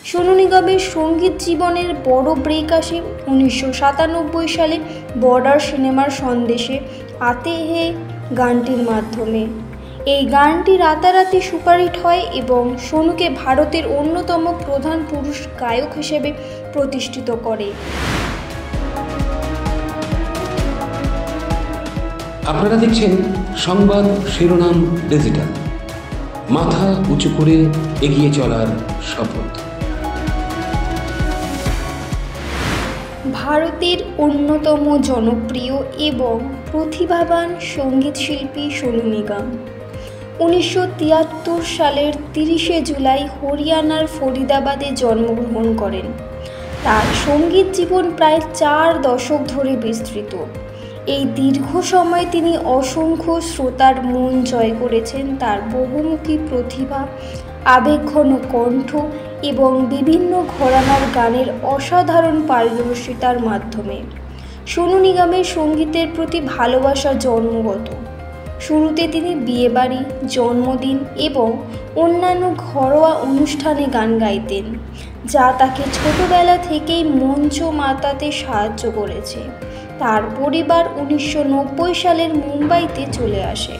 সোনু নিগমের সঙ্গীত জীবনের বড় ব্রেক আসে 1997 সালে বর্ডার সিনেমার সন্দেশে আতে হে গানটির মাধ্যমে। এই গানটি রাতারাতি সুপারহিট হয় এবং সোনুকে ভারতের অন্যতম প্রধান পুরুষ গায়ক হিসেবে প্রতিষ্ঠিত করে। আপনারা দেখছেন সংবাদ শিরোনাম ডিজিটাল, মাথা উঁচু করে এগিয়ে চলার শপথ। ভারতের অন্যতম জনপ্রিয় এবং প্রতিভাবান সঙ্গীত শিল্পী সোনু নিগম 1973 সালের 30 জুলাই হরিয়ানার ফরিদাবাদে জন্মগ্রহণ করেন। তার সঙ্গীত জীবন প্রায় 4 দশক ধরে বিস্তৃত। এই দীর্ঘ সময় তিনি অসংখ্য শ্রোতার মন জয় করেছেন তার বহুমুখী প্রতিভা, আবেগঘন কণ্ঠ এবং বিভিন্ন ঘরানার গানের অসাধারণ পারদর্শিতার মাধ্যমে। সোনু নিগমের সঙ্গীতের প্রতি ভালোবাসা জন্মগত। শুরুতে তিনি বিয়েবাড়ি, জন্মদিন এবং অন্যান্য ঘরোয়া অনুষ্ঠানে গান গাইতেন, যা তাকে ছোটবেলা থেকেই মঞ্চ মাতাতে সাহায্য করেছে। তার পরিবার 1990 সালের মুম্বাইতে চলে আসে,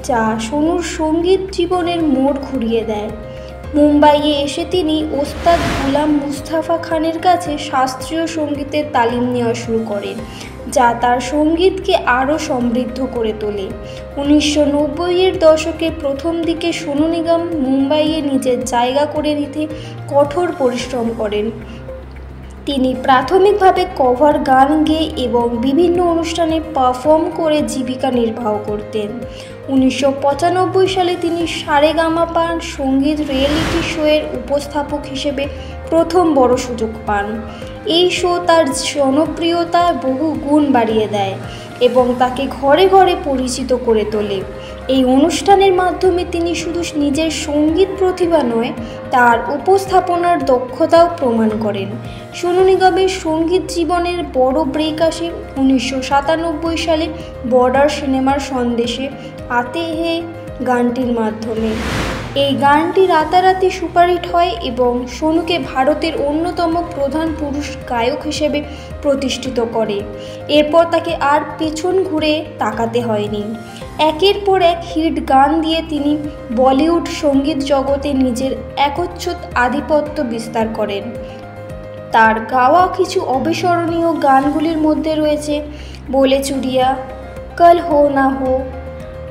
যা সোনুর সঙ্গীত জীবনের মোড় ঘুরিয়ে দেয়। মুম্বাইয়ে এসে তিনি ওস্তাদ গুলাম মুস্তাফা খানের কাছে শাস্ত্রীয় সঙ্গীতের তালিম নেওয়া শুরু করেন, যা তার সঙ্গীতকে আরও সমৃদ্ধ করে তোলে। 1990-এর দশকের প্রথম দিকে সোনু নিগম মুম্বাইয়ে নিজের জায়গা করে নিতে কঠোর পরিশ্রম করেন। তিনি প্রাথমিকভাবে কভার গান গেয়ে এবং বিভিন্ন অনুষ্ঠানে পারফর্ম করে জীবিকা নির্বাহ করতেন। 1995 সালে তিনি সারেগামাপা সঙ্গীত রিয়েলিটি শোয়ের উপস্থাপক হিসেবে প্রথম বড় সুযোগ পান। এই শো তার জনপ্রিয়তা বহু গুণ বাড়িয়ে দেয় এবং তাকে ঘরে ঘরে পরিচিত করে তোলে। এই অনুষ্ঠানের মাধ্যমে তিনি শুধু নিজের সঙ্গীত প্রতিভা নয়, তার উপস্থাপনার দক্ষতাও প্রমাণ করেন। সোনু নিগমের সঙ্গীত জীবনের বড় ব্রেক আসে 1997 সালে বর্ডার সিনেমার সন্দেশে আতে হে গানটির মাধ্যমে। এই গানটি রাতারাতি সুপারহিট হয় এবং সোনুকে ভারতের অন্যতম প্রধান পুরুষ গায়ক হিসেবে প্রতিষ্ঠিত করে। এরপর তাকে আর পেছন ঘুরে তাকাতে হয়নি। একের পর এক হিট গান দিয়ে তিনি বলিউড সঙ্গীত জগতে নিজের একচ্ছত্র আধিপত্য বিস্তার করেন। তার গাওয়া কিছু অবিস্মরণীয় গানগুলির মধ্যে রয়েছে बोले चुड़िया, कल हो ना हो,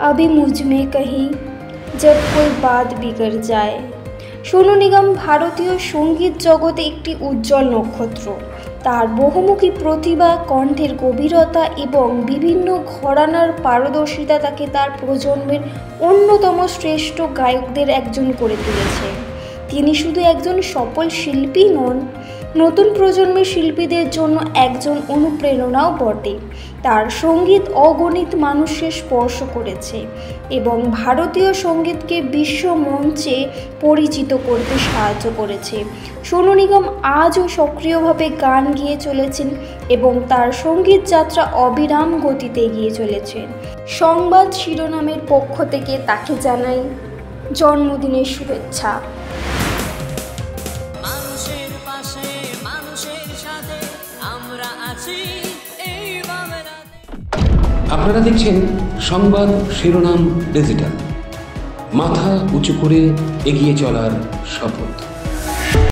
अभी मुझ में कहीं, जब कोई बात बिगड़ जाए। সোনু নিগম ভারতীয় সঙ্গীত জগতে একটি উজ্জ্বল নক্ষত্র। তার বহুমুখী প্রতিভা, কণ্ঠের গভীরতা এবং বিভিন্ন ঘরানার পারদর্শিতা তাকে তার প্রজন্মের অন্যতম শ্রেষ্ঠ গায়কদের একজন করে তুলেছে। তিনি শুধু একজন সফল শিল্পী নন, নতুন প্রজন্মের শিল্পীদের জন্য একজন অনুপ্রেরণাও বটে। তার সঙ্গীত অগণিত মানুষকে স্পর্শ করেছে এবং ভারতীয় সঙ্গীতকে বিশ্ব মঞ্চে পরিচিত করতে সাহায্য করেছে। সোনু নিগম আজও সক্রিয়ভাবে গান গেয়ে চলেছেন এবং তার সঙ্গীত যাত্রা অবিরাম গতিতে এগিয়ে চলেছে। সংবাদ শিরোনামের পক্ষ থেকে তাকে জানাই জন্মদিনের শুভেচ্ছা। আপনারা দেখছেন সংবাদ শিরোনাম ডিজিটাল, মাথা উঁচু করে এগিয়ে চলার শপথ।